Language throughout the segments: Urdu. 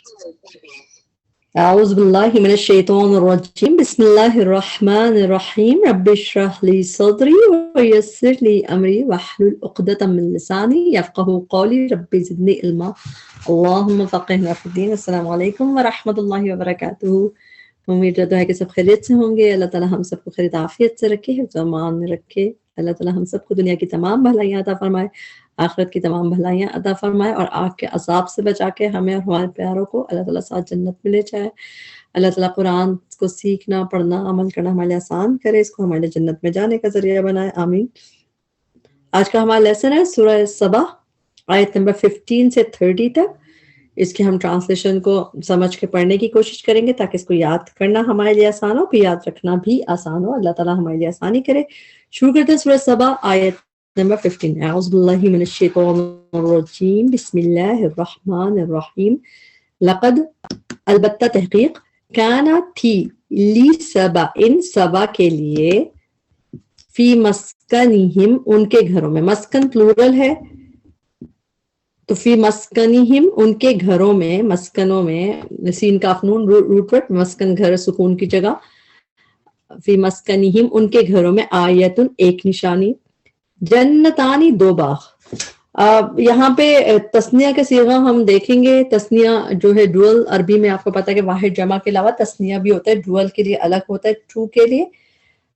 أعوذ بالله من الشيطان الرجيم بسم الله الرحمن الرحيم رب اشرح لي صدري ويسر لي أمري واحلل عقدة من لساني يفقهوا قولي رب زدني علما اللهم فقهنا في الدين. السلام علیکم ورحمۃ اللہ وبرکاتہ. امید رہتا ہے کہ سب خیریت سے ہوں گے. اللہ تعالیٰ ہم سب کو خیر عافیت سے رکھے، حفظ و امان میں رکھے. اللہ تعالیٰ ہم سب کو دنیا کی تمام بھلائیاں عطا فرمائے، آخرت کی تمام بھلائیاں عطا فرمائے، اور آگ کے عذاب سے بچا کے ہمیں اور ہمارے پیاروں کو اللہ تعالیٰ ساتھ جنت میں لے جائے. اللہ تعالیٰ قرآن کو سیکھنا، پڑھنا، عمل کرنا ہمارے لیے آسان کرے، اس کو ہمارے لیے جنت میں جانے کا ذریعہ بنائے. آمین. آج کا ہمارا لیسن ہے سورہ سبا، آیت نمبر 15 سے 30 تک. اس کے ہم ٹرانسلیشن کو سمجھ کے پڑھنے کی کوشش کریں گے تاکہ اس کو یاد کرنا ہمارے لیے آسان ہو، پھر یاد رکھنا بھی آسان ہو. اللہ تعالیٰ ہمارے لیے آسانی کرے. شروع کرتے ہیں سورہ سبا، آیت نمبر 15. اعوذ باللہ من الشیطان الرجیم بسم اللہ الرحمن الرحیم. لقد، البتہ تحقیق، کانا تھی، لی سبا، ان سبا کے لیے، فی مسکنہم، ان کے گھروں میں. مسکن پلورل ہے تو فی مسکنہم، ان کے گھروں میں، مسکنوں میں، سین کاف نون روٹ ورڈ، مسکن گھر سکون کی جگہ. فی مسکنہم، ان کے گھروں میں، آیتن، ایک نشانی، جنتانی، دو باغ. یہاں پہ تسنیہ کے صیغہ ہم دیکھیں گے. تسنیہ جو ہے ڈوئل، عربی میں آپ کو پتا ہے کہ واحد جمع کے علاوہ تسنیہ بھی ہوتا ہے، ڈوئل کے لیے الگ ہوتا ہے، ٹو کے لیے.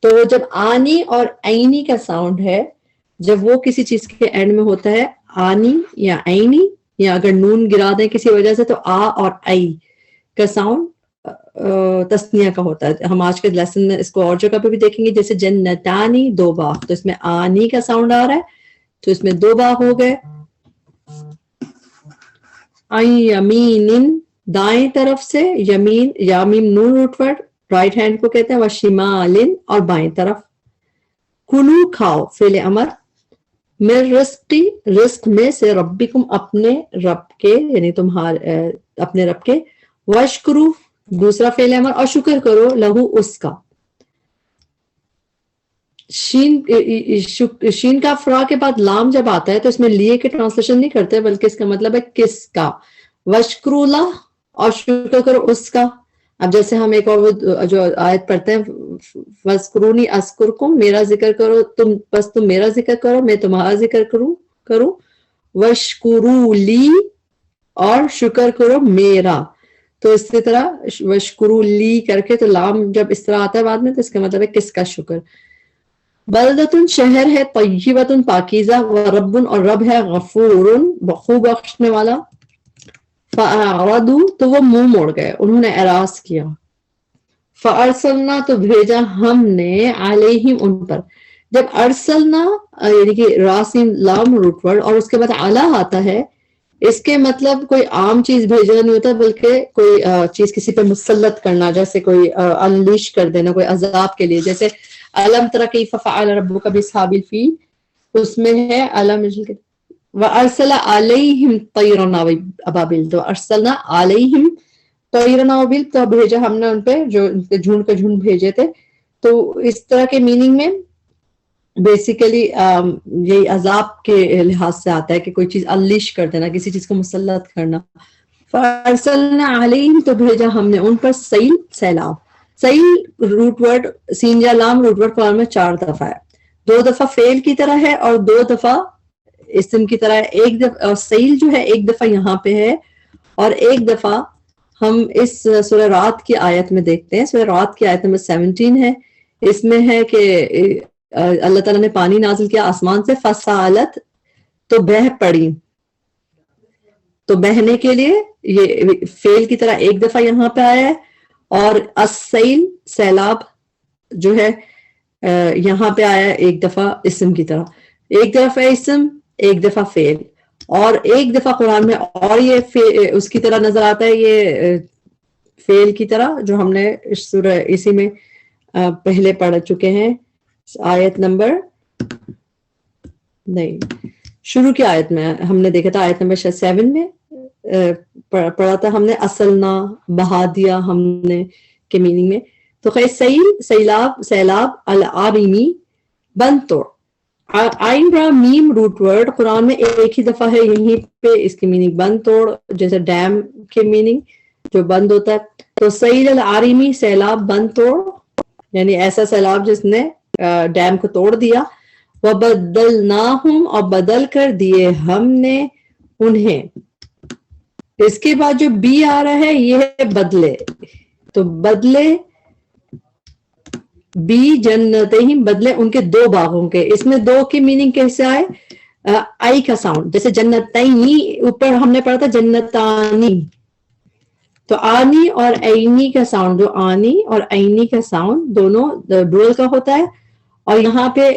تو جب آنی اور عینی کا ساؤنڈ ہے، جب وہ کسی چیز کے اینڈ میں ہوتا ہے، آنی یا عینی، یا اگر نون گرا دیں کسی وجہ سے تو آ اور ای کا ساؤنڈ تسنیہ کا ہوتا ہے. ہم آج کے لیسن میں اس کو اور جگہ پہ بھی دیکھیں گے، جیسے جنتانی، دو باغ، تو اس میں آنی کا ساؤنڈ آ رہا ہے تو اس میں دو باغ ہو گئے. یمین، دائیں طرف سے، یمین، یامیم نون روٹ ورڈ، رائٹ ہینڈ کو کہتے ہیں. وشمال، اور بائیں طرف. کلو، کھاؤ، فعل امر. من رزقی، رزق میں سے، ربکم، اپنے رب کے، یعنی تمہارے اپنے رب کے. وشکرو، دوسرا فعل امر، اور شکر کرو، لہو، اس کا. شین کا فرا کے بعد لام جب آتا ہے تو اس میں لیے کے ٹرانسلیشن نہیں کرتے، بلکہ اس کا مطلب ہے کس کا. وشکرو اللہ، اور شکر کرو اس کا. اب جیسے ہم ایک اور جو آیت پڑھتے ہیں، وَاذْكُرُونِي أَذْكُرْكُمْ، میرا ذکر کرو تم، بس تم میرا ذکر کرو، میں تمہارا ذکر کروں. وَاشْكُرُوا لِي، اور شکر کرو میرا. تو اسی طرح وَاشْكُرُوا لِي کر کے، تو لام جب اس طرح آتا ہے بعد میں تو اس کا مطلب ہے کس کا شکر. بلدتن، شہر ہے، طیبتن، پاکیزہ، ورب، اور رب ہے، غفور، خوب بخشنے والا. فَأَعْرَضُوا، تو وہ منہ موڑ گئے، انہوں نے اعراض کیا. فَأَرْسَلْنَا، تو بھیجا ہم نے، عَلَيْهِمْ، ان پر. جب ارسلنا یعنی کہ راسین لام روٹ ورڈ اور اس کے بعد علی آتا ہے، اس کے مطلب کوئی عام چیز بھیجنا نہیں ہوتا، بلکہ کوئی چیز کسی پہ مسلط کرنا، جیسے کوئی انلیش کر دینا کوئی عذاب کے لیے. جیسے الم تر کیف فعل ربک باصحاب الفیل، اس میں ہے الم وارسل علیہم طیرا ابابیل، تو ارسلنا علیہم طیرا ابابیل، تو بھیجا ہم نے ان پہ جو ان کے جھنڈ کے جھنڈ بھیجے تھے. تو اس طرح کے میننگ میں بیسیکلی یہ عذاب کے لحاظ سے آتا ہے کہ کوئی چیز انلیش کر دینا، کسی چیز کو مسلط کرنا. فارسلنا علیہم، تو بھیجا ہم نے ان پر، سیل، سیلاب. سیل روٹ ورڈ، سین یا لام روٹ ورڈ قرآن میں 4 دفعہ ہے. 2 دفعہ فعل کی طرح ہے اور 2 دفعہ اسم کی طرح ہے. ایک دفعہ، اور سیل جو ہے ایک دفعہ یہاں پہ ہے، اور ایک دفعہ ہم اس سورہ رات کی آیت میں دیکھتے ہیں. سورہ رات کی آیت نمبر 17 ہے. اس میں ہے کہ اللہ تعالیٰ نے پانی نازل کیا آسمان سے، فسالت، تو بہہ پڑی. تو بہنے کے لیے یہ فعل کی طرح ایک دفعہ یہاں پہ آیا ہے، اور السیل، سیلاب جو ہے یہاں پہ آیا ہے ایک دفعہ اسم کی طرح. ایک دفعہ اسم، ایک دفعہ فعل، اور ایک دفعہ قرآن میں اور یہ اس کی طرح نظر آتا ہے، یہ فعل کی طرح جو ہم نے سورہ اسی میں پہلے پڑھ چکے ہیں. آیت نمبر نہیں، شروع کی آیت میں ہم نے دیکھا تھا، آیت نمبر 7 میں پڑھا تھا ہم نے، اصلنا، بہا دیا ہم نے کے میننگ میں. تو خیر، سیل، سیلاب، سیلاب، العارمی، بند توڑ. آئین را میم روٹ ورڈ قرآن میں ایک ہی دفعہ ہے، یہیں پہ اس کی میننگ بند توڑ، جیسے ڈیم کے میننگ. جو بند ہوتا ہے. تو سیل العارمی سیلاب بند توڑ, یعنی ایسا سیلاب جس نے ڈیم کو توڑ دیا. وبدلناہم اور بدل کر دیے ہم نے انہیں. اس کے بعد جو بی آ رہا ہے یہ ہے بدلے. تو بدلے بی جنتہم, بدلے ان کے دو باغوں کے. اس میں دو کی میننگ کیسے آئے؟ آئی کا ساؤنڈ, جیسے جنتینی اوپر ہم نے پڑھا تھا جنتانی, تو آنی اور اینی کا ساؤنڈ, جو آنی اور اینی کا ساؤنڈ دونوں ڈوئل کا ہوتا ہے. اور یہاں پہ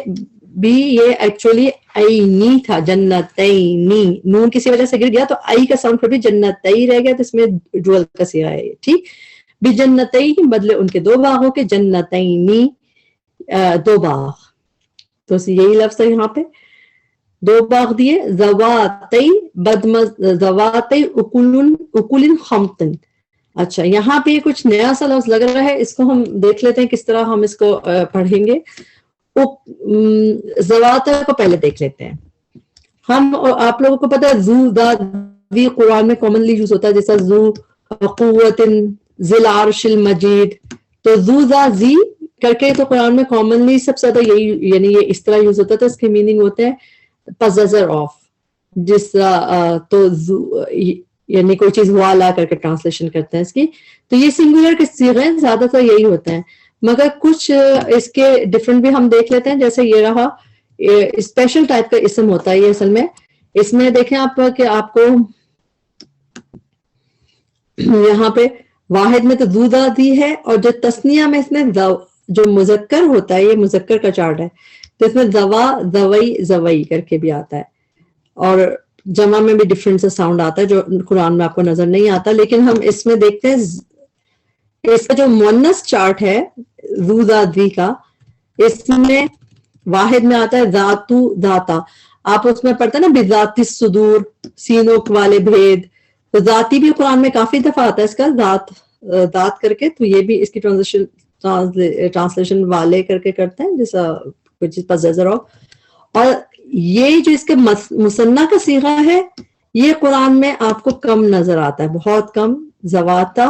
بھی یہ ایکچولی اینی تھا, جنتینی, نون کسی وجہ سے گر گیا تو آئی کا ساؤنڈ پھر بھی جنتی رہ گیا, تو اس میں ڈوئل کا صیغہ ہے. ٹھیک, بجنتی بدلے ان کے دو باغوں کے, جنتینی دو باغ. تو یہی لفظ ہے یہاں پہ, دو باغ دیے. زواتی زواتی اکل خمطن. اچھا, یہاں پہ کچھ نیا سا لفظ لگ رہا ہے, اس کو ہم دیکھ لیتے ہیں کس طرح ہم اس کو پڑھیں گے. زواتا کو پہلے دیکھ لیتے ہیں ہم. آپ لوگوں کو پتا ہے زو بھی قرآن میں کامنلی یوز ہوتا ہے, جیسا زو قوت ذل عرش المجید. تو زو زی کر کے تو قرآن میں کامنلی سب سے زیادہ یہی, یعنی یہ اس طرح یوز ہوتا تھا. اس کے میننگ ہوتے ہیں possessor of, جس تو یعنی کوئی چیز ہوا لا کر کے ٹرانسلیشن کرتے ہیں اس کی. تو یہ سنگولر کے صیغے زیادہ تر یہی ہوتے ہیں, مگر کچھ اس کے ڈفرنٹ بھی ہم دیکھ لیتے ہیں. جیسے یہ رہا اسپیشل ٹائپ کا اسم ہوتا ہے یہ اصل میں. اس میں دیکھیں آپ کہ آپ کو یہاں پہ واحد میں تو زوزا دی ہے, اور جو تسنیہ میں اس میں جو مذکر ہوتا ہے, یہ مذکر کا چارٹ ہے, تو اس میں زوا زوئی زوئی کر کے بھی آتا ہے. اور جمع میں بھی ڈفرینٹ سے ساؤنڈ آتا ہے جو قرآن میں آپ کو نظر نہیں آتا. لیکن ہم اس میں دیکھتے ہیں اس کا جو مونس چارٹ ہے زوزا دی کا, اس میں واحد میں آتا ہے ذاتو ذاتا. آپ اس میں پڑھتے ہیں نا بذات الصدور, سینوں والے بھید. تو ذاتی بھی قرآن میں کافی دفعہ آتا ہے اس کا ذات ذات کر کے. تو یہ بھی اس کی ٹرانسلیشن والے کر کے کرتے ہیں, جیسا کچھ possessor of. اور یہ جو اس کے مثنیٰ کا صیغہ ہے یہ قرآن میں آپ کو کم نظر آتا ہے, بہت کم. زواتا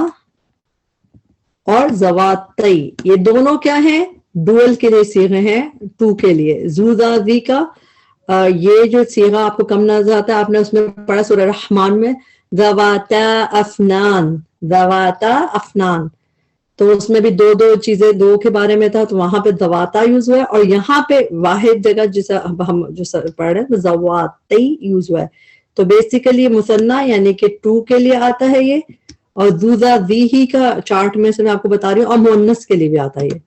اور زواتی یہ دونوں کیا ہیں؟ ڈوئل کے لیے صیغے ہیں, ٹو کے لیے. زوزازی کا یہ جو صیغہ آپ کو کم نظر آتا ہے, آپ نے اس میں پڑھا سورہ رحمان میں زواتا افنان, زواتا افنان. تو اس میں بھی دو چیزیں دو کے بارے میں تھا, تو وہاں پہ زواتا یوز ہوا ہے. اور یہاں پہ واحد جگہ جسے ہم جو پڑھ رہے ہیں زواتی یوز ہوا ہے. تو بیسیکلی مثنیٰ یعنی کہ ٹو کے لیے آتا ہے یہ, اور زوزا زی ہی کا چارٹ میں سے میں آپ کو بتا رہی ہوں. اور مونس کے لیے بھی آتا ہے یہ,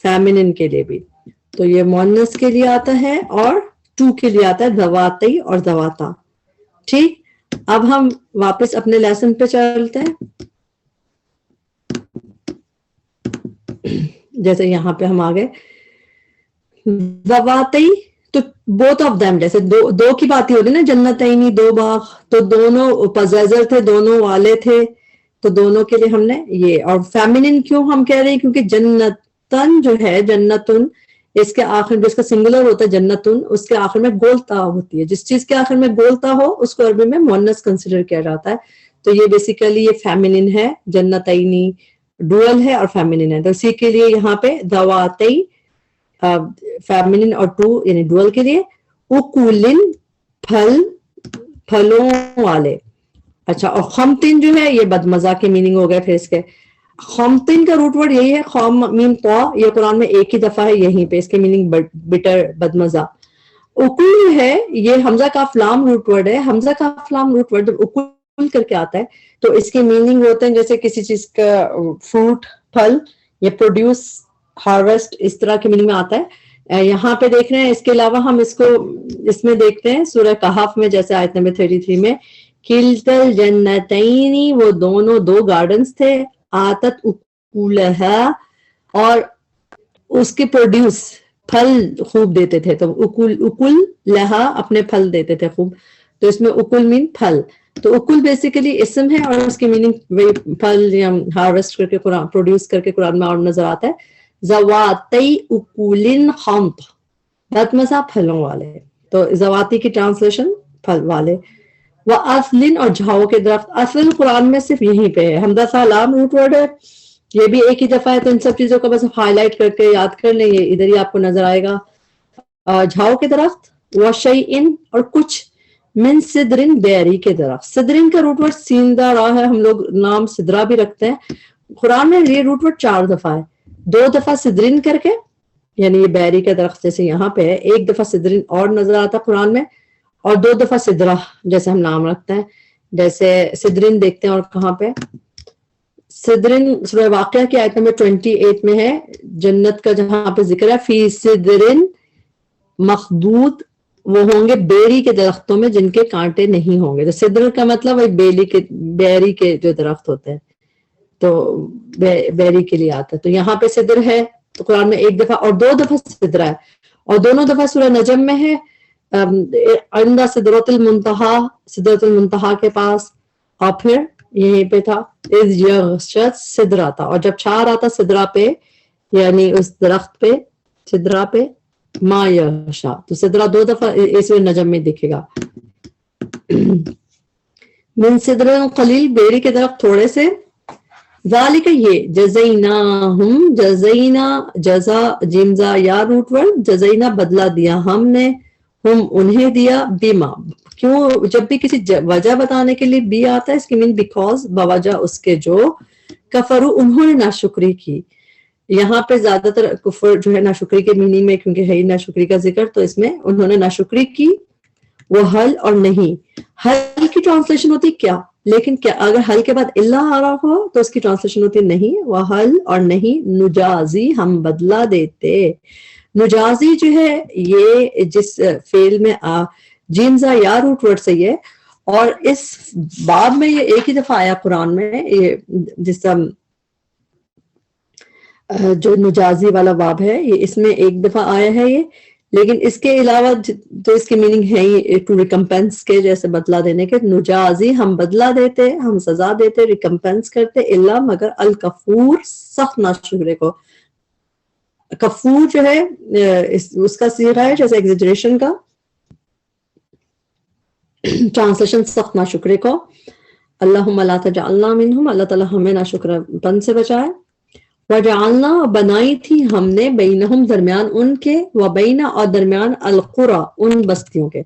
فیمنن کے لیے بھی. تو یہ مونس کے لیے آتا ہے اور ٹو کے لیے آتا ہے, زواتی اور زواتا. ٹھیک, اب ہم واپس اپنے لیسن پہ چلتے ہیں. جیسے یہاں پہ ہم آگے زواتی, تو بوتھ آف دیم, جیسے دو کی بات ہی ہوتی نا, جنتینی دو باغ, تو دونوں possessor تھے, دونوں والے تھے, تو دونوں کے لیے ہم نے یہ. اور فیمنن کیوں ہم کہہ رہے ہیں؟ کیونکہ جنتن جو ہے, جنتن, اس کے آخر میں اس کا سنگولر ہوتا ہے جنتن, اس کے آخر میں گولتا ہوتی ہے. جس چیز کے آخر میں گولتا ہو اس کو عربی میں مؤنث کنسیڈر کیا جاتا ہے. تو یہ بیسیکلی یہ فیمنن ہے, جنتینی ڈوئل ہے اور فیمنن ہے. تو اسی کے لیے یہاں پہ زواتی فیمنن اور ٹو یعنی ڈوئل کے لیے. اکولن پھل, پھلوں والے. اچھا, اور خمتن جو ہے یہ بدمزہ کے میننگ ہو گئے. پھر اس کے خمتن کا روٹ ورڈ یہی ہے, خام میم طا, یہ قرآن میں ایک ہی دفعہ ہے یہیں پہ. اس کے میننگ بٹر, بدمزہ. اکول ہے یہ حمزہ کاف لام روٹ ورڈ ہے. حمزہ کاف لام روٹ ورڈ جب اکول کر کے آتا ہے تو اس کے میننگ ہوتے ہیں جیسے کسی چیز کا فروٹ, پھل, یا پروڈیوس, ہارویسٹ, اس طرح کے میننگ میں آتا ہے. یہاں پہ دیکھ رہے ہیں. اس کے علاوہ ہم اس کو اس میں دیکھتے ہیں سورہ کہف میں, جیسے آیت نمبر 33 میں, کلتل جنتینی, وہ دونوں دو گارڈنز تھے, آتت اکولہا, اور اس کے پروڈیوس پھل خوب دیتے تھے. تو اکل لہا اپنے پھل دیتے تھے خوب. تو اس میں اکل مین پھل. تو اکل بیسیکلی اسم ہے اور اس کی میننگ پھل یا ہارویسٹ کر کے قرآن پروڈیوس کر کے قرآن میں اور نظر آتا ہے. زواتی اکولن خمط, بدمزہ پھلوں والے. تو زواتی کی ٹرانسلیشن پھل والے. وَأَثْلٍ اور جھاؤ کے درخت. اصل قرآن میں صرف یہیں پہ ہے. حمزہ لام روٹ ورڈ ہے, یہ بھی ایک ہی دفعہ ہے, تو ان سب چیزوں کا بس ہائی لائٹ کر کے یاد کر لیں, یہ ادھر ہی آپ کو نظر آئے گا. جھاؤ کے درخت, وَشَيْءٍ اور کچھ, من سدرن بیری کے درخت. سدرن کا روٹ ورڈ سیندہ را ہے, ہم لوگ نام سدرا بھی رکھتے ہیں. قرآن میں یہ روٹ ورڈ 4 دفعہ ہے, 2 دفعہ سدرن کر کے, یعنی یہ بیری کا درخت جیسے یہاں پہ ہے, 1 دفعہ سدرن اور نظر آتا قرآن میں, اور 2 دفعہ سدرا جیسے ہم نام رکھتے ہیں. جیسے سدرن دیکھتے ہیں اور کہاں پہ, سدرن سورہ واقعہ کی آیت نمبر 28 میں ہے, جنت کا جہاں پہ ذکر ہے, فی سدرن مخدود, وہ ہوں گے بیری کے درختوں میں جن کے کانٹے نہیں ہوں گے. تو سدر کا مطلب بیری کے جو درخت ہوتے ہیں, تو بیری کے لیے آتا ہے. تو یہاں پہ سدر ہے تو قرآن میں 1 دفعہ اور 2 دفعہ سدرا ہے, اور دونوں دفعہ سورہ نجم میں ہے, عند سدرۃ المنتہا, سدرۃ المنتہا کے پاس, اور پھر یہیں پہ تھا اذ یغشت سدرا تھا, اور جب چھا رہا تھا سدرا پہ یعنی اس درخت پہ, سدرا پہ, ما یغشا, تو سدرا 2 دفعہ اس نجم میں دکھے گا. من سدر قلیل, بیری کے درخت تھوڑے سے, ذالک یہ, جزیناہم, جزینا جزا جیمزا یا روٹ ورڈ, جزینا بدلہ دیا ہم نے, ہم انہیں دیا, بیما, کیوں جب بھی کسی وجہ بتانے کے لیے بی آتا ہے اس کی مین بیکاز, بوجہ اس کے جو, کفرو انہوں نے ناشکری کی. یہاں پہ زیادہ تر کفر جو ہے ناشکری کے میننگ میں, کیونکہ ہے ہی ناشکری کا ذکر, تو اس میں انہوں نے ناشکری کی. وہ حل اور نہیں, حل کی ٹرانسلیشن ہوتی کیا, لیکن کیا اگر حل کے بعد اللہ آ رہا ہو تو اس کی ٹرانسلیشن ہوتی نہیں, وہ حل اور نہیں, نجازی ہم بدلہ دیتے. نجازی جو ہے یہ جس فعل میں جیمزا یا روٹ ورڈ سے یہ, اور اس باب میں یہ ایک ہی دفعہ آیا قرآن میں, یہ جس جو نجازی والا باب ہے یہ اس میں 1 دفعہ آیا ہے یہ, لیکن اس کے علاوہ تو اس کی میننگ ہے یہ ٹو ریکمپنس کے, جیسے بدلہ دینے کے. نجازی ہم بدلہ دیتے, ہم سزا دیتے, ریکمپنس کرتے, اللہ مگر الکفور سخت ناشکرے کو. کفور جو ہے اس کا صیغہ ہے جیسے ایگزیجریشن کا, ٹرانسلیشن سخت ناشکرے کو. اللہم لا تجعلنا منہم, اللہ تعالیٰ ہمیں ناشکرہ پن سے بچائے. وجعلنا, بنائی تھی ہم نے, بینہم درمیان ان کے, وبین اور درمیان, القرى ان بستیوں کے.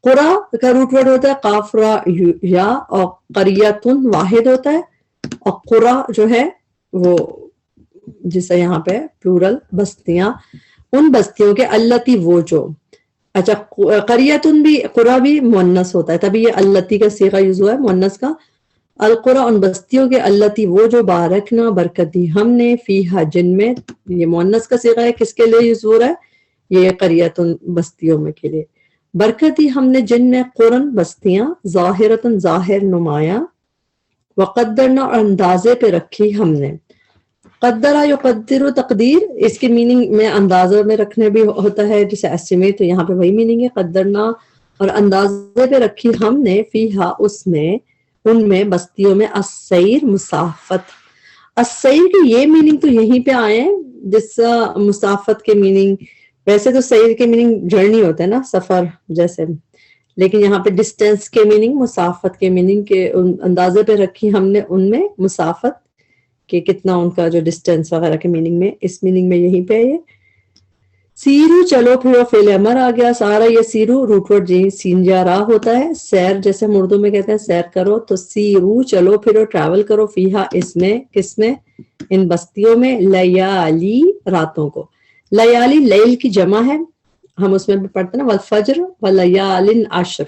قرى کا روٹ ورڈ ہوتا ہے قاف را یا, اور قریۃن واحد ہوتا ہے, اور قرى جو ہے وہ جسے یہاں پہ پلورل بستیاں, ان بستیوں کے, اللتی وہ جو. اچھا قریۃن بھی, قرى بھی مؤنث ہوتا ہے, تبھی یہ اللتی کا صیغہ یوز ہوا ہے مؤنث کا. القرى ان بستیوں کے, اللتی وہ جو, بارکنا برکت دی ہم نے, فیہا جن میں, یہ مؤنث کا صیغہ ہے, کس کے لیے یوز ہو رہا ہے, یہ قریۃن بستیوں میں کے لیے. برکت دی ہم نے جن میں, قرن بستیاں, ظاہرتن ظاہر نمایاں, وقدرنا اور اندازے پہ رکھی ہم نے. قدرہ یقدر تقدیر, اس کی میننگ میں اندازہ میں رکھنے بھی ہوتا ہے جیسے ایسٹیمیٹ, تو یہاں پہ وہی میننگ ہے, قدرنا اور اندازے پہ رکھی ہم نے, فیہا اس میں, ان میں بستیوں میں, السیر مسافت. السیر کی یہ میننگ تو یہیں پہ آئے ہیں جس مسافت کے میننگ, ویسے تو سیر کے میننگ جرنی ہوتا ہے نا, سفر جیسے, لیکن یہاں پہ ڈسٹینس کے میننگ, مسافت کے میننگ کے اندازے پہ رکھی ہم نے ان میں, مسافت کہ کتنا ان کا جو ڈسٹینس وغیرہ کے میننگ میں, اس میننگ میں یہیں پہ یہ. سیرو چلو پھرو, فعل امر آ گیا سارا, یہ سیرو روٹ ورڈ جی سین جا راہ ہوتا ہے, سیر جیسے ہم اردو میں کہتے ہیں سیر کرو, تو سیرو چلو پھرو, ٹریول کرو, فیہا اس میں, کس میں, ان بستیوں میں, لیالی راتوں کو. لیالی لیل کی جمع ہے, ہم اس میں بھی پڑھتے ہیں نا, والفجر ولیال عشر,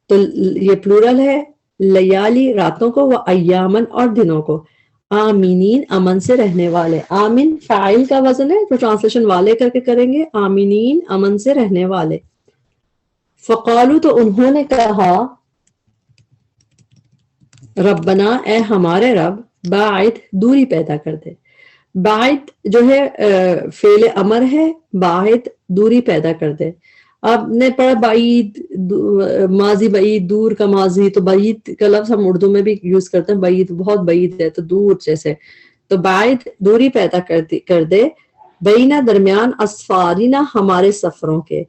تو یہ پلورل ہے, لیالی راتوں کو, وایامن اور دنوں کو, آمینین امن سے رہنے والے. آمین فاعل کا وزن ہے, تو ٹرانسلیشن والے کر کے کریں گے, آمینین امن سے رہنے والے. فقالو تو انہوں نے کہا, ربنا اے ہمارے رب, باعد دوری پیدا کر دے. باعد جو ہے فعل امر ہے, باعد دوری پیدا کر دے. آپ نے پڑھا بعید, ماضی بعید, دور کا ماضی, تو بعید کا لفظ ہم اردو میں بھی یوز کرتے ہیں, بعید بہت بعید ہے تو دور جیسے, تو بعید دوری پیدا کر دے, بینا درمیان, اسفارینا ہمارے سفروں کے.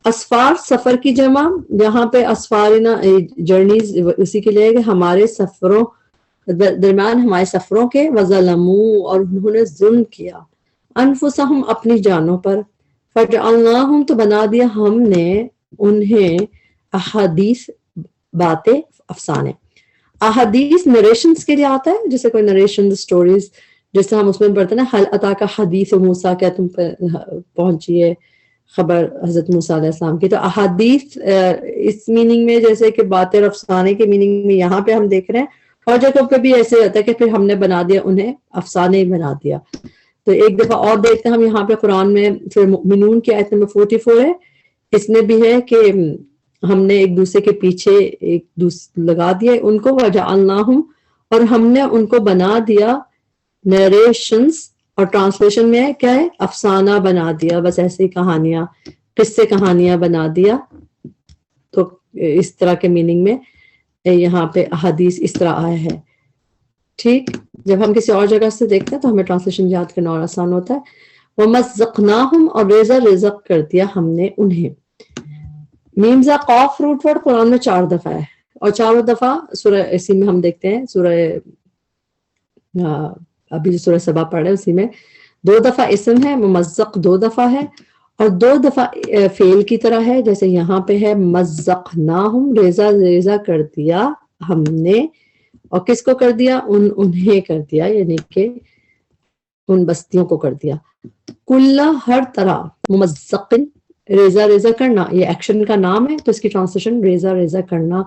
اسفار سفر کی جمع، یہاں پہ اسفارنا جرنیز اسی کے لیے کہ ہمارے سفروں درمیان ہمارے سفروں کے، وظلموا اور انہوں نے ظلم کیا، انفسہم اپنی جانوں پر، فجعلناہم تو بنا دیا ہم نے انہیں احادیث باتیں افسانے. احادیث نریشنز کے لیے آتا ہے، جیسے کوئی نریشن سٹوریز، جیسے ہم اس میں پڑھتے ہیں نا، حل اتاک حدیث موسیٰ، کیا تم پہ پہنچیے خبر حضرت موسیٰ علیہ السلام کی. تو احادیث اس میننگ میں جیسے کہ باتیں اور افسانے کے میننگ میں یہاں پہ ہم دیکھ رہے ہیں، اور جگہ پہ بھی ایسے ہوتا ہے کہ پھر ہم نے بنا دیا انہیں افسانے ہی بنا دیا. تو ایک دفعہ اور دیکھتے ہیں ہم یہاں پہ قرآن میں سورہ مؤمنون کی آیت نمبر 44 ہے، اس میں بھی ہے کہ ہم نے ایک دوسرے کے پیچھے ایک دوسرے لگا دیا ان کو، وجعلناہم اور ہم نے ان کو بنا دیا نریشنز، اور ٹرانسلیشن میں کیا ہے، افسانہ بنا دیا، بس ایسی کہانیاں، قصے کہانیاں بنا دیا. تو اس طرح کے میننگ میں یہاں پہ احادیث اس طرح آیا ہے. ٹھیک، جب ہم کسی اور جگہ سے دیکھتے ہیں تو ہمیں ٹرانسلیشن یاد کرنا اور آسان ہوتا ہے. وَمَزَّقْنَاهُمْ اور ریزہ رزق کر دیا ہم نے انہیں. میم زا قاف روٹ ورڈ قرآن میں 4 دفعہ ہے، اور چاروں دفعہ سورہ اسی میں ہم دیکھتے ہیں سورہ ابھی جو سورہ سبا پڑھ رہے ہیں اسی میں 2 دفعہ اسم ہے، ممزق 2 دفعہ ہے، اور 2 دفعہ فعل کی طرح ہے، جیسے یہاں پہ ہے مزقناہم، ریزہ ریزہ کر دیا ہم نے. اور کس کو کر دیا؟ انہیں کر دیا، یعنی کہ ان بستیوں کو کر دیا. کلّا ہر طرح، ممزقن ریزہ ریزہ کرنا، یہ ایکشن کا نام ہے تو اس کی ٹرانسلیشن ریزہ ریزہ کرنا.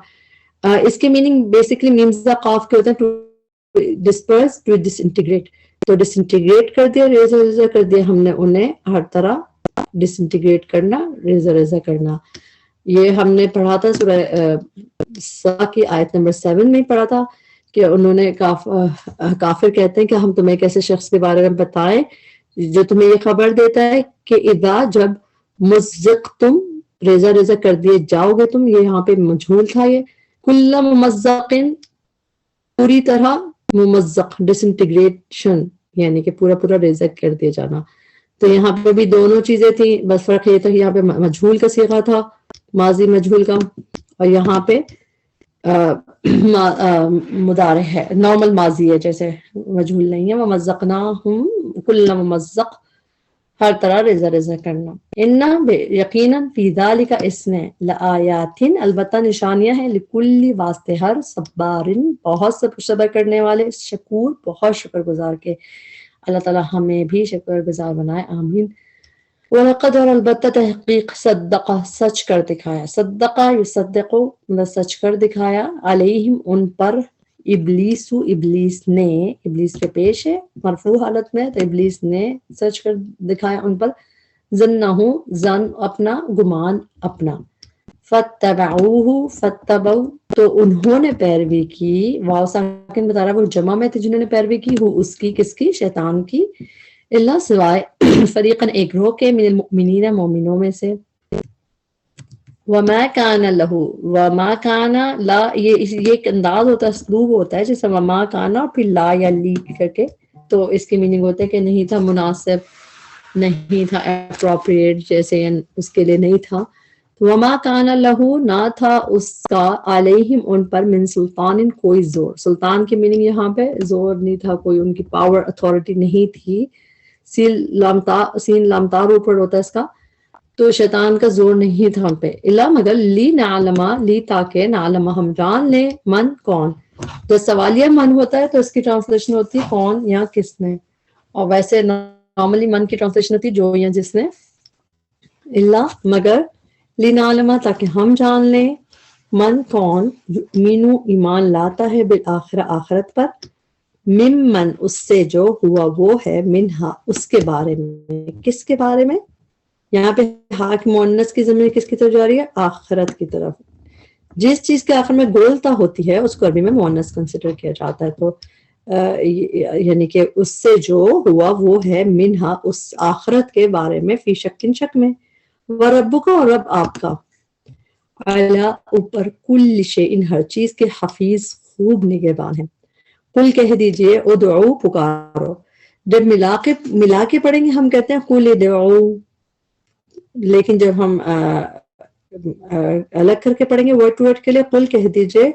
اس کے میننگ بیسکلی میمزا قاف کے ہوتے ہیں to disperse, to disintegrate. تو ڈس انٹیگریٹ کر دیا، ریزہ ریزہ کر دیا ہم نے انہیں، ہر طرح ڈس انٹیگریٹ کرنا، ریزہ ریزہ کرنا. یہ ہم نے پڑھا تھا سورہ سا کی آیت نمبر 7 میں پڑھا تھا کہ انہوں نے کافر کہتے ہیں کہ ہم تمہیں ایک ایسے شخص کے بارے میں بتائیں جو تمہیں یہ خبر دیتا ہے کہ اذا جب مزقتم ریزہ ریزہ کر دیے جاؤ گے تم، یہ یہاں پہ مجھول تھا، یہ کل ممزقن پوری طرح، ممزق ڈس انٹیگریشن یعنی کہ پورا پورا ریزہ کر دیا جانا. تو یہاں پہ بھی دونوں چیزیں تھیں، بس فرق یہ تھا کہ یہاں پہ مجھول کا صیغہ تھا، ماضی مجھول کا، اور یہاں پہ مضارع ہے، نارمل ماضی ہے، جیسے مجھول نہیں ہے. ومزقناہم کل ممزق، ہر طرح ریزہ ریزہ کرنا. یقیناً فی ذالک اس میں لآیات البتہ نشانیاں ہیں، لکل واسطے ہر، صبار بہت صبر کرنے والے، شکور بہت شکر گزار کے. اللہ تعالیٰ ہمیں بھی شکر گزار بنائے، آمین. وَلَقَدْ اور البتہ تحقیق صدق سچ کر دکھایا، صدق یصدق مطلب سچ کر دکھایا، علیہم ان پر، ابلیس ابلیس نے، ابلیس کے پیش ہے مرفوع حالت میں، تو ابلیس نے سچ کر دکھایا ان پر، ظنہ ظن اپنا، گمان اپنا. فاتبعوہ فتبعوا تو انہوں نے پیروی کی، واو ساکن بتا رہا ہے وہ جمع میں تھے جنہوں نے پیروی کی، وہ اس کی، کس کی؟ شیطان کی. اللہ سوائے فریقاً ایک گروہ کے، من المؤمنین مومنوں میں سے. وما کان لہ، وما کان لا، یہ ایک انداز ہوتا ہے، اسلوب ہوتا ہے، جیسے وما کان اور پھر لا یا لی کر کے، تو اس کی میننگ ہوتا ہے کہ نہیں تھا مناسب، نہیں تھا اپروپریٹ، جیسے اس کے لیے نہیں تھا. وما کان لہ نہ تھا اس کا، علیہم ان پر، من سلطان کوئی زور. سلطان کی میننگ یہاں پہ زور نہیں تھا، کوئی ان کی پاور اتھارٹی نہیں تھی. سین لامتا اوپر ہوتا ہے اس کا، تو شیطان کا زور نہیں تھا ہم پہ. الا مگر، لی نعلم لی تاکہ، نعلم ہم جان لیں، من کون. جب سوالیہ من ہوتا ہے تو اس کی ٹرانسلیشن ہوتی ہے کون یا کس نے، اور ویسے نارملی من کی ٹرانسلیشن ہوتی ہے جو یا جس نے. الا مگر، لنعلم تاکہ ہم جان لیں، من کون، یؤمنو ایمان لاتا ہے، بالآخرہ آخرت پر، ممن اس سے جو، ہوا وہ ہے، منہا اس کے بارے میں. کس کے بارے میں؟ یہاں پہ ہاک مؤنث کی ضمیر کس کی طرف جا رہی ہے؟ آخرت کی طرف. جس چیز کے آخر میں گولتا ہوتی ہے اس کو عربی میں مؤنث کنسیڈر کیا جاتا ہے. تو یعنی کہ اس سے جو ہوا وہ ہے، منہا اس آخرت کے بارے میں، فی شکن شک میں. وربک اور رب آپ کا، علی اوپر، کل شیء ہر چیز کے، حفیظ خوب نگہبان ہے. قل کہہ دیجئے، ادعو پکارو. جب ملا کے پڑھیں گے ہم کہتے ہیں قل ادعو، لیکن جب ہم الگ کر کے پڑھیں گے ورڈ ٹو ورڈ کے لیے. قل کہہ دیجئے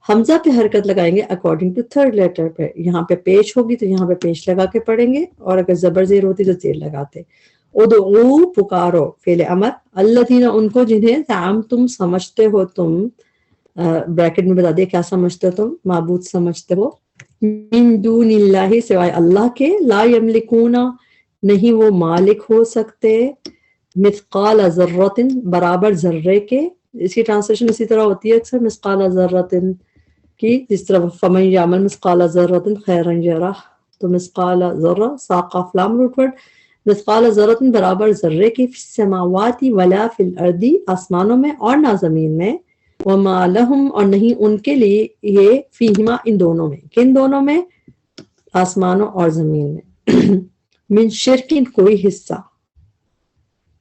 حمزہ پہ حرکت لگائیں گے اکارڈنگ ٹو تھرڈ لیٹر پہ. یہاں پہ پیش ہوگی تو یہاں پہ پیش لگا کے پڑھیں گے, اور اگر زبر زیر ہوتی تو زیر لگاتے. ادعو پکارو فعل امر, الذین ان کو جنہیں زعمتم سمجھتے ہو تم, بریکٹ میں بتا دیا کیا سمجھتے ہو تم, معبود سمجھتے ہو, من دون اللہ سوائے اللہ کے, لا یملکون نہیں وہ مالک ہو سکتے, مثقال ذرۃ برابر ذرے کے. اس کی ٹرانسلیشن اسی طرح ہوتی ہے اکثر مثقال ذرۃ کی, جس طرح فمن یعمل مثقال ذرۃ خیرا یرہ, تو مثقال ذرہ ساق افلام روٹ ورڈ, مثقال ذرۃ برابر ذرے کی, فی السماوات ولا فی الارض آسمانوں میں اور نہ زمین میں, وما لہم اور نہیں ان کے لیے, یہ فیہما ان دونوں میں, کن دونوں میں, آسمانوں اور زمین میں, من شرک کوئی حصہ.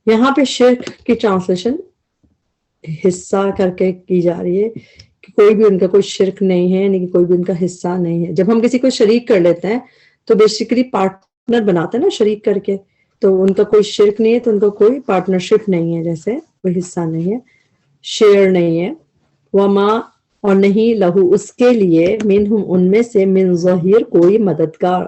یہاں پہ شرک کی ٹرانسلیشن حصہ کر کے کی جا رہی ہے کہ کوئی بھی ان کا کوئی شرک نہیں ہے, یعنی کہ کوئی بھی ان کا حصہ نہیں ہے. جب ہم کسی کو شریک کر لیتے ہیں تو بیسیکلی پارٹنر بناتے ہیں نا شریک کر کے, تو ان کا کوئی شرک نہیں ہے تو ان کا کوئی پارٹنرشپ نہیں ہے, جیسے کوئی حصہ نہیں ہے, شیئر نہیں ہے. وما اور نہیں لہو اس کے لیے, منہم ان میں سے, من ظہیر کوئی مددگار.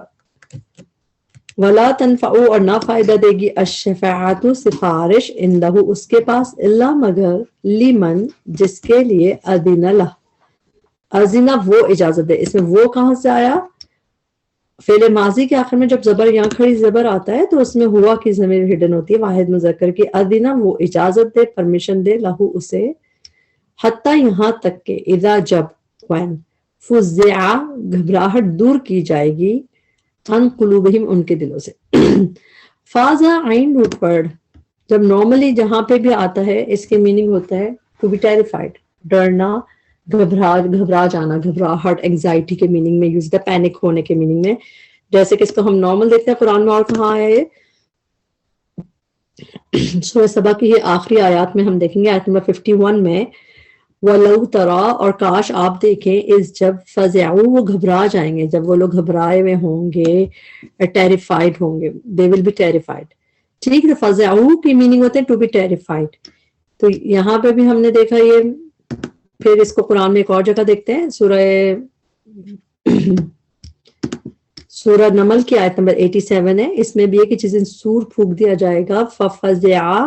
ولا تنفع اور نہ فائدہ دے گی, الشفاعت سفارش, عندہ اس کے پاس, الا مگر, لمن جس کے لیے, اذن لہ اذن وہ اجازت دے. اس میں وہ کہاں سے آیا, فعل ماضی کے آخر میں جب زبر یہاں کھڑی زبر آتا ہے تو اس میں ہوا کی ضمیر ہڈن ہوتی ہے واحد مذکر کی. اذن وہ اجازت دے, پرمیشن دے, لہو اسے, حتیٰ یہاں تک کہ, اذا جب, when فزع گھبراہٹ دور کی جائے گی, عن قلوبہم ان کے دلوں سے. فازا عین روٹ ورڈ جب نارملی جہاں پہ بھی آتا ہے اس کے میننگ ہوتا ہے ٹو بی ٹیریفائڈ, ڈرنا, گھبرا جانا, گھبراہٹ, انگزائٹی کے میننگ میں یوز ہوتا ہے, پینک ہونے کے میننگ میں. جیسے کہ اس کو ہم نارمل دیکھتے ہیں قرآن میں, اور کہاں آیا یہ سورہ سبا کی یہ آخری آیات میں ہم دیکھیں گے, آیت نمبر 51 میں, وَلَوْ تَرَا اور کاش آپ دیکھیں, اس جب فَزِعُوا وہ گھبرا جائیں گے, جب وہ لوگ گھبرائے ہوئے ہوں گے, ٹیریفائڈ ہوں گے, they will be terrified. ٹھیک ہے, فَزِعُوا کی میننگ ہوتے ہیں ٹو بی ٹیریفائڈ. تو یہاں پہ بھی ہم نے دیکھا یہ, پھر اس کو قرآن میں ایک اور جگہ دیکھتے ہیں, سورہ نمل کی آیت نمبر 87 ہے, اس میں بھی ہے کہ جس دن سور پھونک دیا جائے گا, فَفَزِعَا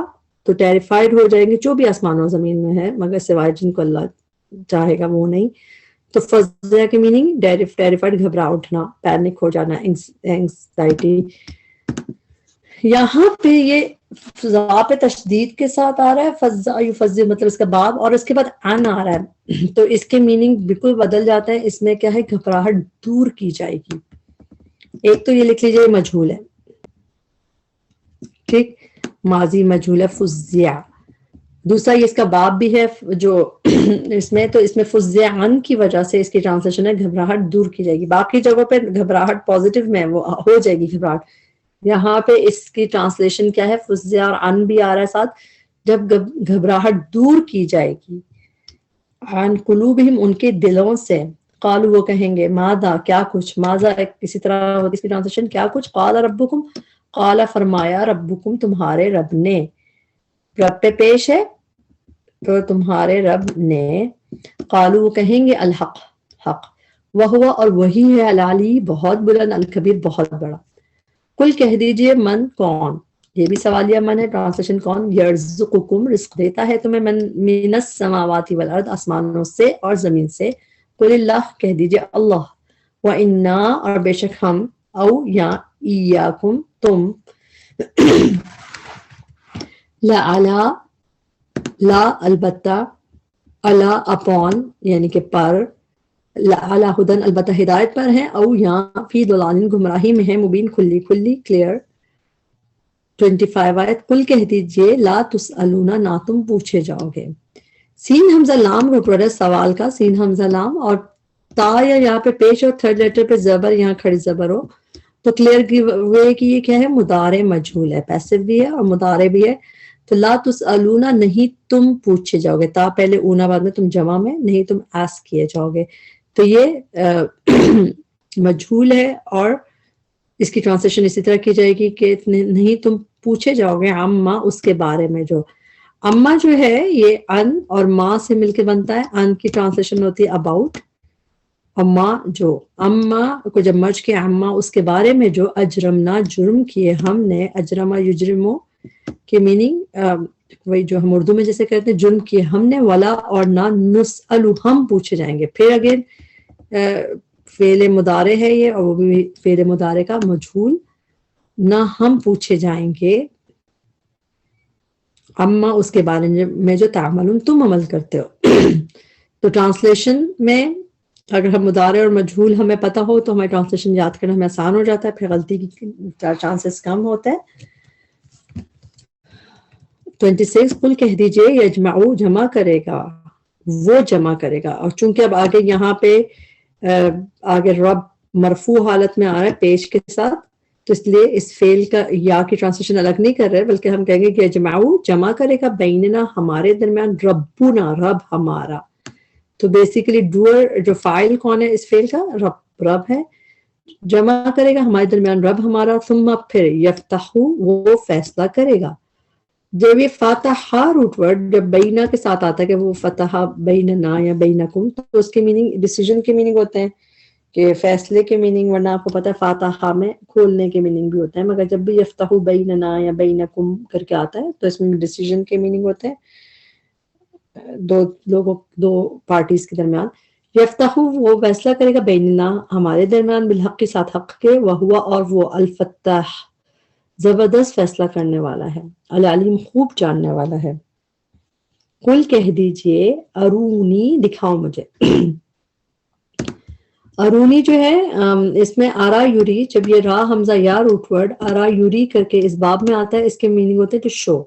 تو ٹیریفائڈ ہو جائیں گے جو بھی آسمان و زمین میں ہے, مگر سوائے جن کو اللہ چاہے گا وہ نہیں. تو فزع کی میننگ ٹیریفائڈ, گھبرا اٹھنا, پینک ہو جانا, اینگزائٹی. یہاں پہ یہ فضا پہ تشدید کے ساتھ آ رہا ہے, فزع یفزع مطلب اس کا باب, اور اس کے بعد ان آ رہا ہے, تو اس کے میننگ بالکل بدل جاتا ہے. اس میں کیا ہے, گھبراہٹ دور کی جائے گی. ایک تو یہ لکھ لیجیے مجہول ہے, ٹھیک, ماضی مجہول ہے فزع. دوسرا یہ اس کا باب بھی ہے جو اس میں, تو اس میں فزع عن کی وجہ سے اس کی ٹرانسلیشن ہے گھبراہٹ دور کی جائے گی. باقی جگہوں پہ گھبراہٹ پازیٹیو میں وہ ہو جائے گی گھبراہٹ, یہاں پہ اس کی ٹرانسلیشن کیا ہے, فزع اور عن بھی آ رہا ہے ساتھ, جب گھبراہٹ دور کی جائے گی, عن قلوبہم ان کے دلوں سے, قالوا وہ کہیں گے, ماذا کیا کچھ, ماذا کسی طرح اس کی ٹرانسلیشن کیا کچھ, قال ربکم قال فرمایا, ربکم تمہارے رب نے, رب پہ پیش ہے تو تمہارے رب نے, قالوا وہ کہیں گے, الحق حق, وہو اور وہی ہے, العلی بہت بلند, الکبیر بہت بڑا. کل کہہ دیجئے, من کون, یہ بھی سوالیہ من ہے, ٹرانسلیشن کون, یرزقکم رزق دیتا ہے تمہیں, من السماوات والارض آسمانوں سے اور زمین سے, قل اللہ کہہ دیجئے اللہ, وَإِنَّا اور بے شک ہم, او یا ایاکم تم, لَعَلَىٰ لا البتہ, علی اپون یعنی کہ پر, علی ہدن البتہ ہدایت پر ہیں, او یا فی ضلال گمراہی میں ہے, مبین کھلی کھلی کلیئر. 25 آیت, کل کہہ دیجئے, لا تسألون نہ تم پوچھے جاؤ گے. سین حمزہ لام روٹ ورڈ ہے سوال کا, سین حمزہ لام, اور تا یا یہاں پہ پیش اور تھرڈ لیٹر پہ زبر, یہاں کھڑی زبر ہو تو کلیئر کی وے کہ یہ کیا ہے, مضارع مجہول ہے, پیسو بھی ہے اور مضارع بھی ہے. تو لا تسألون نہیں تم پوچھے جاؤ گے, تا پہلے اونا بعد میں تم جمع میں, نہیں تم آسک کیے جاؤ گے. تو یہ مجہول ہے, اور اس کی ٹرانسلیشن اسی طرح کی جائے گی کہ نہیں تم پوچھے جاؤ گے, عما اس کے بارے میں جو, اما جو ہے یہ ان اور ماں سے مل کے بنتا ہے. ان کی ٹرانسلیشن ہوتی ہے اباؤٹ. اما جو اما کو جب مرج کیا اما اس کے بارے میں جو اجرمنا جرم کیے ہم نے. اجرما یجرمو کی میننگ وہی جو ہم اردو میں جیسے کہتے ہیں جرم کیے ہم نے. ولا اور نہ نسألو ہم پوچھے جائیں گے. پھر اگین فعل مضارع ہے یہ اور وہ بھی فعل مضارع کا مجہول. نہ ہم پوچھے جائیں گے اما اس کے بارے میں جو تعملون تم عمل کرتے ہو. تو ٹرانسلیشن میں اگر ہم مضارع اور مجہول ہمیں پتہ ہو تو ہمیں ٹرانسلیشن یاد کرنا ہمیں آسان ہو جاتا ہے. پھر غلطی کی چانسز کم ہوتا ہے. 26 قل کہہ دیجئے یجمعو جمع کرے گا وہ جمع کرے گا. اور چونکہ اب آگے یہاں پہ آگے رب مرفوع حالت میں آ رہا ہے پیش کے ساتھ تو اس لیے اس فعل کا یا کی ٹرانسلیشن الگ نہیں کر رہے بلکہ ہم کہیں گے کہ یجمعو جمع کرے گا بیننا ہمارے درمیان ربنا رب ہمارا. تو بیسیکلی ڈوئر جو فاعل کون ہے اس فعل کا رب ہے. جمع کرے گا ہمارے درمیان رب ہمارا. ثم پھر یفتحو وہ فیصلہ کرے گا. جب یہ فاتحہ روٹ ورڈ جب بینا کے ساتھ آتا ہے کہ وہ فتح بیننا یا بینکم تو اس کی میننگ ڈیسیژن کی میننگ ہوتے ہیں کہ فیصلے کے میننگ. ورنہ آپ کو پتہ ہے فاتحہ میں کھولنے کے میننگ بھی ہوتا ہے مگر جب بھی یفتح بیننا یا بینکم کر کے آتا ہے تو اس میں ڈیسیژن کے میننگ ہوتے ہیں دو پارٹیز کے درمیان. یفتح وہ فیصلہ کرے گا بیننا ہمارے درمیان بالحق کے ساتھ حق کے. وہوا اور وہ الفتاح زبردست فیصلہ کرنے والا ہے. العلیم خوب جاننے والا ہے. قل کہہ دیجئے ارونی دکھاؤ مجھے. ارونی جو ہے اس میں آرا یوری جب یہ را حمزہ یا روٹ ورڈ آرا یوری کر کے اس باب میں آتا ہے اس کے میننگ ہوتے ہیں ٹو شو.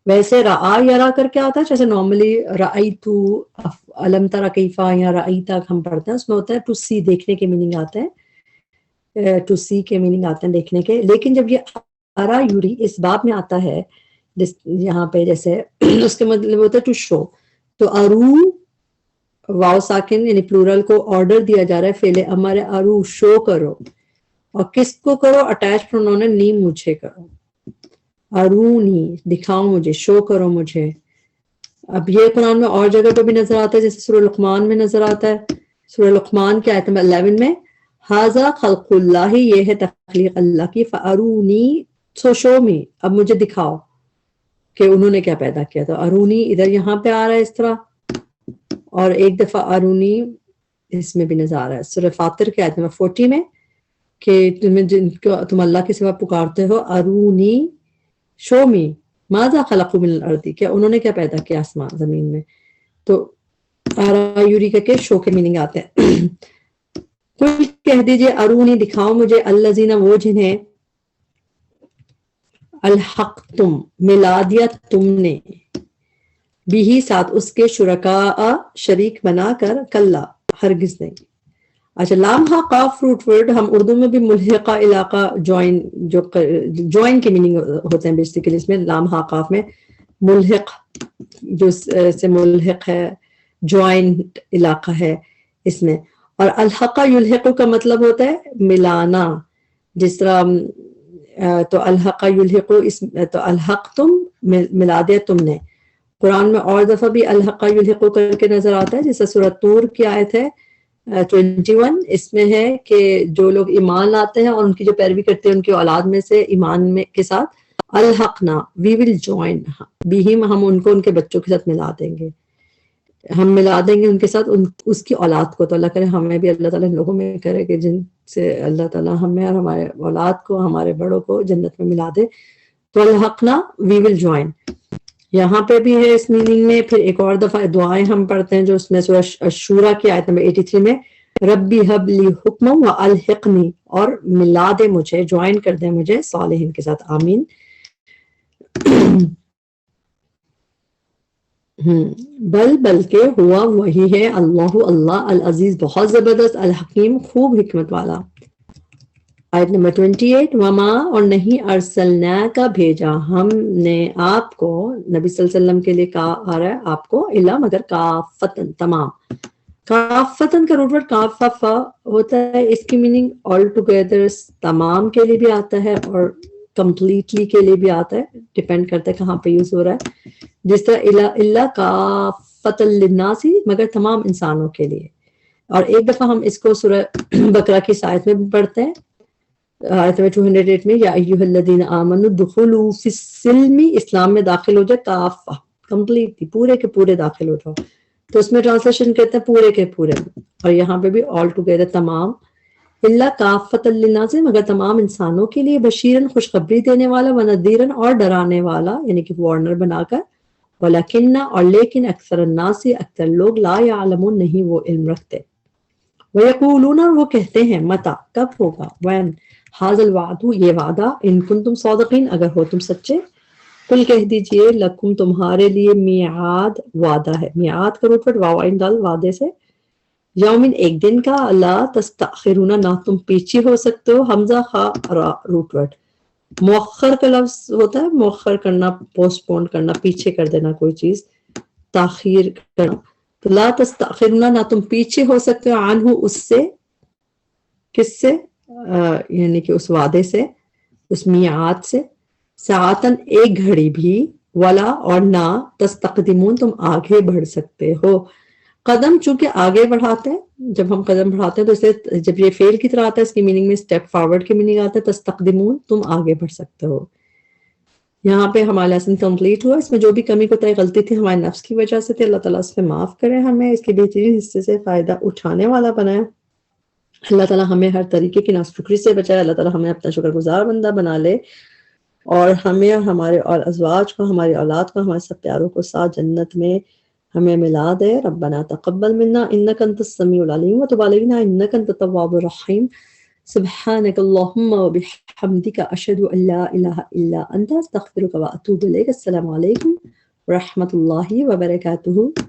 ویسے رآ یرا کر کے آتا ہے جیسے نارملی رأیتو علم ترا کیفا یا رأیتا ہم پڑھتے ہیں اس میں ہوتا ہے ٹو سی دیکھنے کے میننگ آتے ہیں. ٹو سی کے میننگ آتے ہیں دیکھنے کے. لیکن جب یہ آرا یوری اس باب میں آتا ہے یہاں پہ جیسے اس کے مطلب ہوتا ہے ٹو شو. تو ارو واو ساکن یعنی پلورل کو آرڈر دیا جا رہا ہے فعل امر ارو شو کرو. اور کس کو کرو اٹیچ پرونون ہے نی مجھے کرو. ارونی دکھاؤ مجھے شو کرو مجھے. اب یہ قرآن میں اور جگہ پہ بھی نظر آتا ہے جیسے سورہ لقمان میں نظر آتا ہے. سورہ لقمان کی آیت نمبر 11 میں ھذا خلق اللہ یہ ہے تخلیق اللہ کی. فارونی سو شو می اب مجھے دکھاؤ کہ انہوں نے کیا پیدا کیا. تو ارونی ادھر یہاں پہ آ رہا ہے اس طرح اور ایک دفعہ ارونی اس میں بھی نظر آ رہا ہے سورہ فاطر کی آیت نمبر 40 میں کہ تم اللہ کے سوا پکارتے ہو ارونی شو می ماذا خلقوا من الارض کیا انہوں نے کیا پیدا کیا آسمان زمین میں. تو آرا یوری کے شو کے میننگ آتے ہیں. کوئی کہہ دیجئے ارونی دکھاؤ مجھے الذین وہ جنہیں الحق تم ملا دیا تم نے بھی ساتھ اس کے شرکاء شریک بنا کر کلا ہرگز نہیں. اچھا لام ہا قاف روٹ ورڈ ہم اردو میں بھی ملحقہ علاقہ جوائن کے میننگ ہوتے ہیں بیسیکلی. اس میں لام ہا قاف میں ملحق جو سے ملحق ہے جوائنٹ علاقہ ہے اس میں. اور الحقہ یلحق کا مطلب ہوتا ہے ملانا. جس طرح تو الحقہ یلحق تو الحق تم ملا دیا تم نے. قرآن میں اور دفعہ بھی الحقہ یلحق کر کے نظر آتا ہے جیسے سورۃ طور کی آیت ہے 21 اس میں ہے کہ جو لوگ ایمان لاتے ہیں اور ان کی جو پیروی کرتے ہیں ان کی اولاد میں سے ایمان میں کے ساتھ الحقنا وی ول جوائن بہم ہم ان کو ان کے بچوں کے ساتھ ملا دیں گے. ہم ملا دیں گے ان کے ساتھ اس کی اولاد کو. تو اللہ کرے ہمیں بھی اللہ تعالیٰ لوگوں میں کرے کہ جن سے اللہ تعالیٰ ہمیں اور ہمارے اولاد کو ہمارے بڑوں کو جنت میں ملا دے. تو الحقنا وی ول جوائن یہاں پہ بھی ہے اس میننگ میں. پھر ایک اور دفعہ دعائیں ہم پڑھتے ہیں جو اس میں سورہ الشورى کی آیت نمبر 83 میں ربی حب لی حکما و الحقنی اور ملا دے مجھے جوائن کر دے مجھے صالحین کے ساتھ آمین. بلکہ ہوا وہی ہے اللہ العزیز بہت زبردست الحکیم خوب حکمت والا. آیت نمبر 28 وما اور نہیں ارسلنا کا بھیجا ہم نے آپ کو نبی صلی اللہ علیہ وسلم کے لیے کہا آ رہا ہے آپ کو الا مگر کافتن تمام. کافتن کا روٹ ورڈ کاففا ہوتا ہے. اس کی میننگ آل ٹوگیدر تمام کے لیے بھی آتا ہے اور کمپلیٹلی کے لیے بھی آتا ہے، ڈپینڈ کرتا ہے کہاں پہ یوز ہو رہا ہے. جس طرح الا کافۃ للناس، مگر تمام انسانوں کے لیے. اور ایک دفعہ ہم اس کو سورہ بقرہ کی آیت میں بھی پڑھتے ہیں، آیت میں 208 میں، یا ایھا الذین آمنوا ادخلوا فی السلم، اسلام میں داخل ہو جائے، کافہ کمپلیٹلی پورے کے پورے داخل ہو جاؤ. تو اس میں ٹرانسلیشن کہتے ہیں پورے کے پورے، اور یہاں پہ بھی آل ٹوگیدر تمام. اللہ کافۃ للناس، مگر تمام انسانوں کے لیے، بشیرن خوشخبری دینے والا، ونذیرن اور ڈرانے والا، یعنی کہ وارنر بنا کر. ولکن اور لیکن اکثر الناس، اکثر لوگ، لا یعلمون نہیں وہ علم رکھتے. ویقولون، وہ کہتے ہیں، متی کب ہوگا، وین ھذا الوعد یہ وعدہ، ان کنتم صادقین اگر ہو تم سچے. قل کہہ دیجئے، لکم تمہارے لیے، میعاد وعدہ ہے، میعاد کا روٹ ورڈ واو عین دال وعدے سے، یومن ایک دن کا، لا تستأخرون نہ تم پیچھے ہو سکتے ہو، حمزہ خا را روٹ ورڈ. مؤخر کا لفظ ہوتا ہے مؤخر کرنا، پوسٹ پون کرنا، پیچھے کر دینا کوئی چیز، تاخیر کرنا. تو لا تستأخرون نہ تم پیچھے ہو سکتے ہو، عنہ اس سے، کس سے، یعنی کہ اس وعدے سے، اس میعاد سے، ساعتن ایک گھڑی بھی، ولا اور نہ، تستقدمون تم آگے بڑھ سکتے ہو. قدم چونکہ آگے بڑھاتے ہیں، جب ہم قدم بڑھاتے ہیں تو اسے جب یہ فعل کی طرح آتا ہے، اس کی میننگ میں اسٹیپ فارورڈ کی میننگ آتا ہے. تستقدمون تم آگے بڑھ سکتے ہو. یہاں پہ ہمارا لیسن کمپلیٹ ہوا. اس میں جو بھی کمی کوتاہی غلطی تھی ہمارے نفس کی وجہ سے تھی، اللہ تعالیٰ اس پہ معاف کرے، ہمیں اس کے بہترین حصے سے فائدہ اٹھانے والا بنائے. اللہ تعالیٰ ہمیں ہر طریقے کی ناشکری سے بچائے. اللہ تعالیٰ ہمیں اپنا شکر گزار بندہ بنا لے، اور ہمیں اور ہمارے اور ازواج کو، ہماری اولاد کو، ہمارے سب پیاروں کو ساتھ جنت میں ہمیں ملا دے. ربنا تقبل منا انک انت السمیع العلیم وتب علینا انک انت التواب الرحیم. سبحانک اللہم وبحمدک، اشہد ان لا الہ الا انت، استغفرک واتوب الیک. السلام علیکم ورحمۃ اللہ وبرکاتہ.